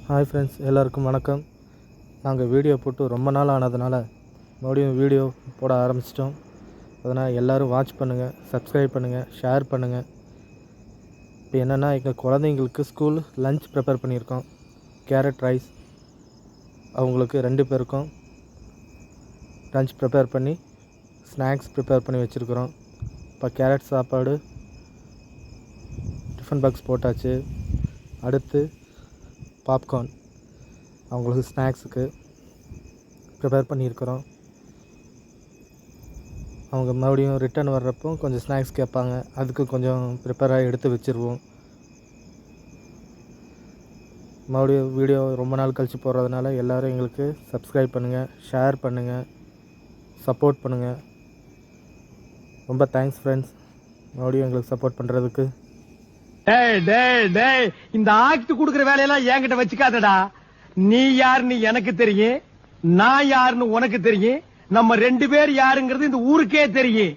Hi friends, எல்லாருக்கும் வணக்கம். நாங்கள் வீடியோ போட்டு ரொம்ப நாள் ஆனதுனால மறுபடியும் வீடியோ போட ஆரம்பிச்சிட்டோம். அதனால் எல்லோரும் வாட்ச் பண்ணுங்கள், சப்ஸ்கிரைப் பண்ணுங்கள், ஷேர் பண்ணுங்கள். இப்போ என்னென்னா, எங்கள் குழந்தைங்களுக்கு ஸ்கூல் லஞ்ச் ப்ரிப்பேர் பண்ணியிருக்கோம். கேரட் ரைஸ் அவங்களுக்கு 2 பேருக்கும் லஞ்ச் ப்ரிப்பேர் பண்ணி ஸ்நாக்ஸ் ப்ரிப்பேர் பண்ணி வச்சுருக்குறோம். இப்போ கேரட் சாப்பாடு டிஃபன் பாக்ஸ் போட்டாச்சு. அடுத்து பாப்கார்ன் அவங்களுக்கு ஸ்நாக்ஸுக்கு ப்ரிப்பேர் பண்ணியிருக்கிறோம். அவங்க மறுபடியும் ரிட்டர்ன் வர்றப்போ கொஞ்சம் ஸ்நாக்ஸ் கேட்பாங்க, அதுக்கு கொஞ்சம் ப்ரிப்பேராக எடுத்து வச்சுருவோம். மறுபடியும் வீடியோ ரொம்ப நாள் கழித்து போடுறதுனால எல்லோரும் எங்களுக்கு சப்ஸ்கிரைப் பண்ணுங்கள், ஷேர் பண்ணுங்கள், சப்போர்ட் பண்ணுங்கள். ரொம்ப தேங்க்ஸ் ஃப்ரெண்ட்ஸ், மறுபடியும் எங்களுக்கு சப்போர்ட் பண்ணுறதுக்கு. இந்த ஆக்ட் குடுக்கிற வேலையெல்லாம் என்கிட்ட வச்சுக்காதடா. நீ யாருன்னு எனக்கு தெரியும், நான் யாருன்னு உனக்கு தெரியும். நம்ம 2 பேர் யாருங்கிறது இந்த ஊருக்கே தெரியும்.